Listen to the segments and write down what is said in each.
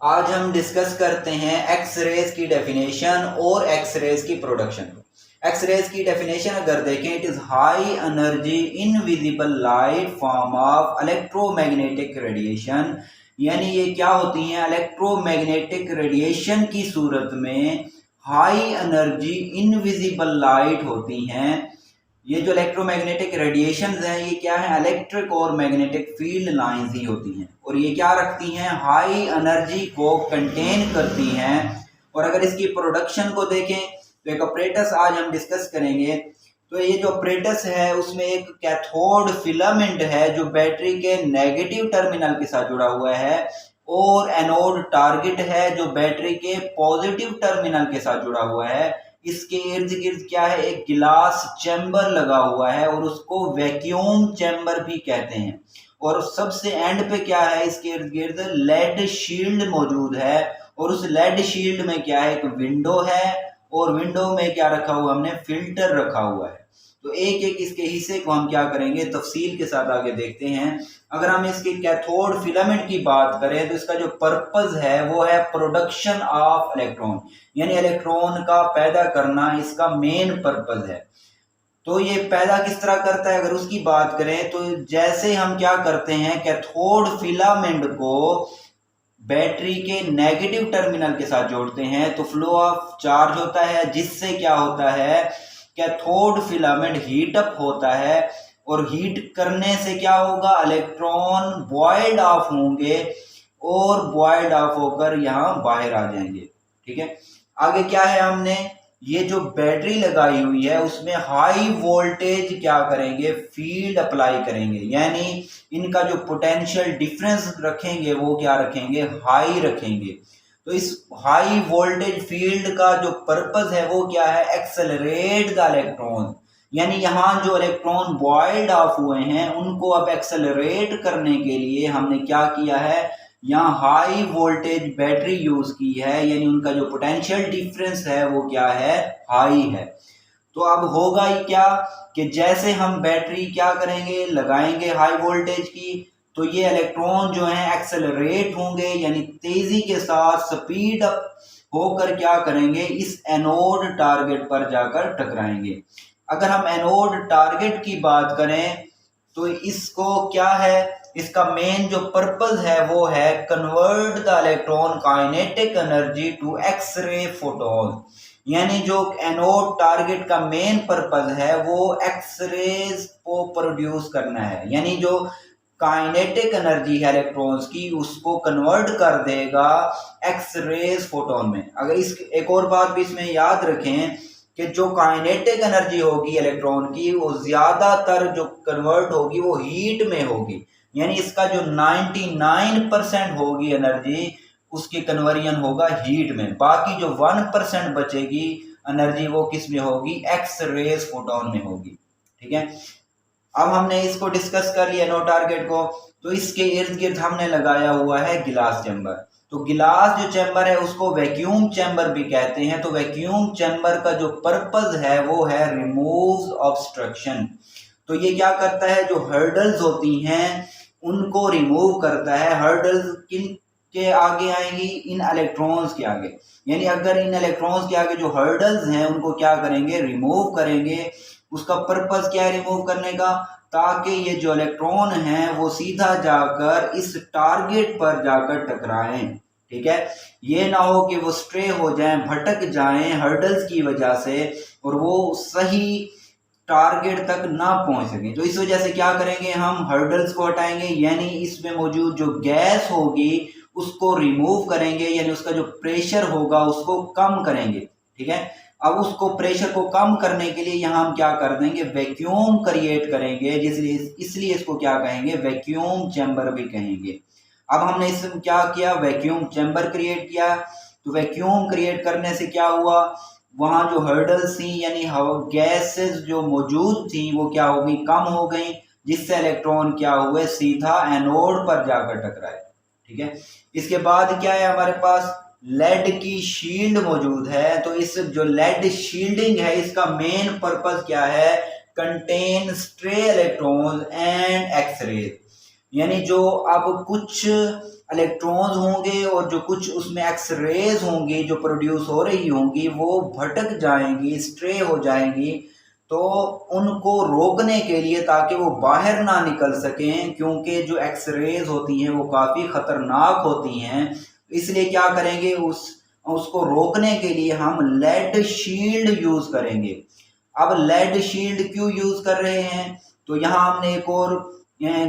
आज हम डिस्कस करते हैं एक्स रेज की डेफिनेशन और एक्स रेज की प्रोडक्शन। एक्स रेज की डेफिनेशन अगर देखें, it is high energy invisible light form of electromagnetic radiation. यानी ये क्या होती हैं? इलेक्ट्रोमैग्नेटिक रेडिएशन की सूरत में हाई एनर्जी इनविजिबल लाइट होती हैं। ये जो इलेक्ट्रोमैग्नेटिक रेडिएशन हैं ये क्या है? इलेक्ट्रिक और मैग्नेटिक फील्ड लाइंस ही होती हैं और ये क्या रखती हैं? हाई एनर्जी को कंटेन करती हैं। और अगर इसकी प्रोडक्शन को देखें तो एक अपरेटस आज हम डिस्कस करेंगे। तो ये जो अपरेटस है उसमें एक कैथोड फिलामेंट है जो बैटरी के नेगेटिव टर्मिनल के साथ जुड़ा हुआ है और एनोड टारगेट है जो बैटरी के पॉजिटिव टर्मिनल के साथ जुड़ा हुआ है। इसके इर्द गिर्द क्या है? एक गिलास चैम्बर लगा हुआ है और उसको वैक्यूम चैम्बर भी कहते हैं। और सबसे एंड पे क्या है? इसके इर्द गिर्द लेड शील्ड मौजूद है और उस लेड शील्ड में क्या है? एक विंडो है और विंडो में क्या रखा हुआ? हमने फिल्टर रखा हुआ है। तो एक एक इसके हिस्से को हम क्या करेंगे? तफसील के साथ आगे देखते हैं। अगर हम इसके कैथोड फिलामेंट की बात करें तो इसका जो पर्पस है वो है प्रोडक्शन ऑफ इलेक्ट्रॉन, यानी इलेक्ट्रॉन का पैदा करना इसका मेन पर्पस है। तो ये पैदा किस तरह करता है अगर उसकी बात करें तो जैसे हम क्या करते हैं, कैथोड फिलामेंट को बैटरी के नेगेटिव टर्मिनल के साथ जोड़ते हैं तो फ्लो ऑफ चार्ज होता है, जिससे क्या होता है? कैथोड फिलामेंट हीट अप होता है और हीट करने से क्या होगा? इलेक्ट्रॉन बॉइल्ड ऑफ होंगे और बॉइल्ड ऑफ होकर यहाँ बाहर आ जाएंगे। ठीक है, आगे क्या है? हमने ये जो बैटरी लगाई हुई है उसमें हाई वोल्टेज क्या करेंगे? फील्ड अप्लाई करेंगे, यानी इनका जो पोटेंशियल डिफरेंस रखेंगे वो क्या रखेंगे? हाई रखेंगे। तो इस हाई वोल्टेज फील्ड का जो पर्पस है वो क्या है? एक्सेलरेट द इलेक्ट्रॉन, यानी यहाँ जो इलेक्ट्रॉन बॉइल्ड ऑफ हुए हैं उनको अब एक्सेलरेट करने के लिए हमने क्या किया है? यहाँ हाई वोल्टेज बैटरी यूज की है, यानी उनका जो पोटेंशियल डिफरेंस है वो क्या है? हाई है। तो अब होगा ही क्या कि जैसे हम बैटरी क्या करेंगे? लगाएंगे हाई वोल्टेज की, तो ये इलेक्ट्रॉन जो है एक्सेलरेट होंगे, यानी तेजी के साथ स्पीड अप होकर क्या करेंगे? इस एनोड टारगेट पर जाकर टकराएंगे। अगर हम एनोड टारगेट की बात करें तो इसको क्या है? इसका मेन जो पर्पस है वो है convert the electron kinetic energy to X ray photon, यानी जो एनोड टारगेट का मेन पर्पस है वो एक्स रेज को प्रोड्यूस करना है, यानी जो काइनेटिक एनर्जी है इलेक्ट्रॉन्स की उसको कन्वर्ट कर देगा एक्स रेज फोटोन में। अगर इस एक और बात भी इसमें याद रखें कि जो काइनेटिक एनर्जी होगी इलेक्ट्रॉन की वो ज्यादातर जो कन्वर्ट होगी वो हीट में होगी, यानी इसका जो 99% होगी एनर्जी उसकी कन्वर्जन होगा हीट में। बाकी जो 1% बचेगी एनर्जी वो किस में होगी? एक्स रेज फोटोन में होगी। ठीक है, अब हमने इसको डिस्कस कर लिया नो टारगेट को। तो इसके इर्द गिर्द हमने लगाया हुआ है गिलास चैम्बर। तो गिलास जो चैम्बर है उसको वैक्यूम चैम्बर भी कहते हैं। तो वैक्यूम चैम्बर का जो पर्पस है वो है रिमूव ऑब्स्ट्रक्शन। तो ये क्या करता है? जो हर्डल्स होती हैं उनको रिमूव करता है। हर्डल्स किन के आगे आएंगी? इन इलेक्ट्रॉन्स के आगे, यानी अगर इन इलेक्ट्रॉन्स के आगे जो हर्डल्स हैं उनको क्या करेंगे? रिमूव करेंगे। उसका पर्पस क्या है रिमूव करने का? ताकि ये जो इलेक्ट्रॉन हैं वो सीधा जाकर इस टारगेट पर जाकर टकराएं। ठीक है, ये ना हो कि वो स्ट्रे हो जाएं, भटक जाएं हर्डल्स की वजह से और वो सही टारगेट तक ना पहुंच सके। तो इस वजह से क्या करेंगे? हम हर्डल्स को हटाएंगे, यानी इसमें मौजूद जो गैस होगी उसको रिमूव करेंगे, यानी उसका जो प्रेशर होगा उसको कम करेंगे। ठीक है, अब उसको प्रेशर को कम करने के लिए यहाँ हम क्या कर देंगे? वैक्यूम क्रिएट करेंगे, इसलिए इसको क्या कहेंगे? वैक्यूम चैम्बर भी कहेंगे। अब हमने इसमें क्या किया? वैक्यूम चैम्बर क्रिएट किया। तो वैक्यूम क्रिएट करने से क्या हुआ? वहां जो हर्डल्स थी यानी गैसेस जो मौजूद थी वो क्या हो गई? कम हो गई, जिससे इलेक्ट्रॉन क्या हुए? सीधा एनोड पर जाकर टकराए। ठीक है, इसके बाद क्या है हमारे पास? लेड की शील्ड मौजूद है। तो इस जो लेड शील्डिंग है इसका मेन पर्पस क्या है? Contain stray electrons and X rays, यानी जो अब कुछ इलेक्ट्रॉन्स होंगे और जो कुछ उसमें एक्स रेज होंगी जो प्रोड्यूस हो रही होंगी वो भटक जाएंगी, स्ट्रे हो जाएंगी। तो उनको रोकने के लिए, ताकि वो बाहर ना निकल सकें, क्योंकि जो एक्स रेज होती हैं वो काफ़ी ख़तरनाक होती हैं, इसलिए क्या करेंगे, उसको रोकने के लिए हम लेड शील्ड यूज़ करेंगे। अब लेड शील्ड क्यों यूज़ कर रहे हैं, तो यहाँ हमने एक और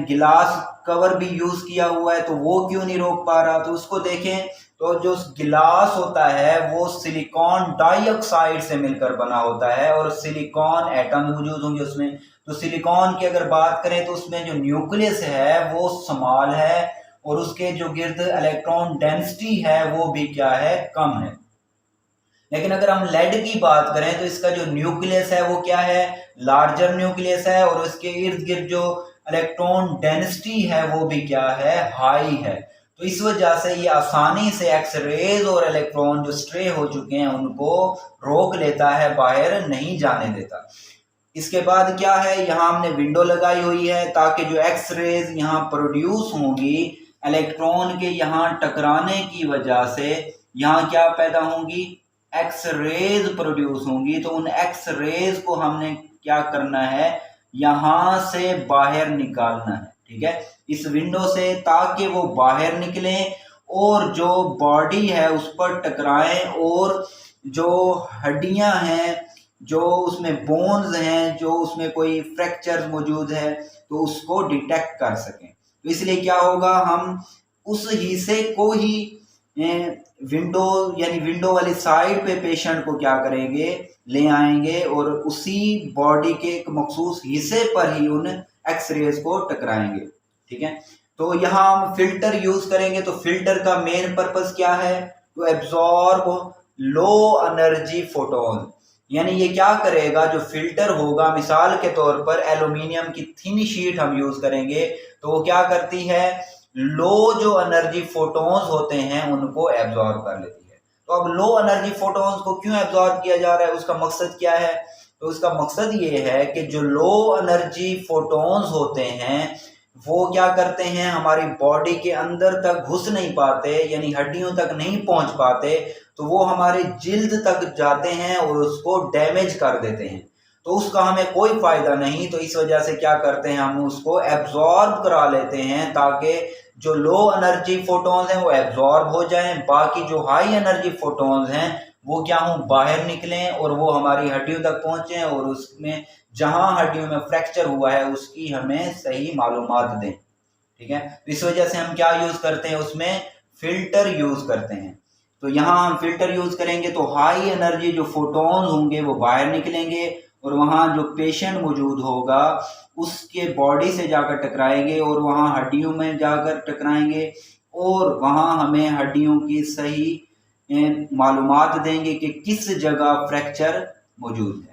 गिलास कवर भी यूज़ किया हुआ है, तो वो क्यों नहीं रोक पा रहा। तो उसको देखें तो जो गिलास होता है वो सिलिकॉन डाइऑक्साइड से मिलकर बना होता है और सिलिकॉन एटम मौजूद होंगे उसमें। तो सिलिकॉन की अगर बात करें तो उसमें जो न्यूक्लियस है वो स्मॉल है और उसके जो गिर्द इलेक्ट्रॉन डेंसिटी है वो भी क्या है, कम है। लेकिन अगर हम लेड की बात करें तो इसका जो न्यूक्लियस है वो क्या है, लार्जर न्यूक्लियस है और उसके इर्द गिर्द जो इलेक्ट्रॉन डेंसिटी है वो भी क्या है, हाई है। तो इस वजह से ये आसानी से एक्स रेज और इलेक्ट्रॉन जो स्ट्रे हो चुके हैं उनको रोक लेता है, बाहर नहीं जाने देता। इसके बाद क्या है, यहाँ हमने विंडो लगाई हुई है ताकि जो एक्स रेज यहाँ प्रोड्यूस होंगी इलेक्ट्रॉन के यहाँ टकराने की वजह से यहाँ क्या पैदा होंगी, एक्स रेज प्रोड्यूस होंगी। तो उन एक्स रेज को हमने क्या करना है, यहाँ से बाहर निकालना है, ठीक है, इस विंडो से, ताकि वो बाहर निकले और जो बॉडी है उस पर टकराएं और जो हड्डियां हैं, जो उसमें बोन्स हैं, जो उसमें कोई फ्रैक्चर मौजूद है तो उसको डिटेक्ट कर सकें। तो इसलिए क्या होगा, हम उस हिस्से को ही विंडो यानी विंडो वाली साइड पे पेशेंट को क्या करेंगे, ले आएंगे और उसी बॉडी के एक मखसूस हिस्से पर ही उन एक्स रेज को टकराएंगे, ठीक है। तो यहाँ हम फिल्टर यूज करेंगे। तो फिल्टर का मेन पर्पस क्या है, to absorb low energy photon. यानी ये क्या करेगा, जो फिल्टर होगा, मिसाल के तौर पर एल्यूमिनियम की थिन शीट हम यूज करेंगे तो वो क्या करती है, लो जो एनर्जी फोटोन्स होते हैं उनको एब्जॉर्ब कर लेती है। तो अब लो एनर्जी फोटोन्स को क्यों एब्जॉर्ब किया जा रहा है, उसका मकसद क्या है, तो उसका मकसद ये है कि जो लो एनर्जी फोटोन्स होते हैं वो क्या करते हैं, हमारी बॉडी के अंदर तक घुस नहीं पाते, यानी हड्डियों तक नहीं पहुंच पाते, तो वो हमारे जिल्द तक जाते हैं और उसको डैमेज कर देते हैं। तो उसका हमें कोई फायदा नहीं। तो इस वजह से क्या करते हैं, हम उसको एब्जॉर्ब करा लेते हैं ताकि जो लो एनर्जी फोटोन्स हैं वो एब्जॉर्ब हो जाएं, बाकी जो हाई एनर्जी फोटोन्स हैं वो क्या हों, बाहर निकलें और वो हमारी हड्डियों तक पहुंचे और उसमें जहां हड्डियों में फ्रैक्चर हुआ है उसकी हमें सही मालूमात दें, ठीक है। तो इस वजह से हम क्या यूज करते हैं, उसमें फिल्टर यूज करते हैं। तो यहाँ हम फिल्टर यूज करेंगे तो हाई एनर्जी जो फोटोन होंगे वो बाहर निकलेंगे और वहाँ जो पेशेंट मौजूद होगा उसके बॉडी से जाकर टकराएंगे और वहाँ हड्डियों में जाकर टकराएंगे और वहाँ हमें हड्डियों की सही मालूमात देंगे कि किस जगह फ्रैक्चर मौजूद है।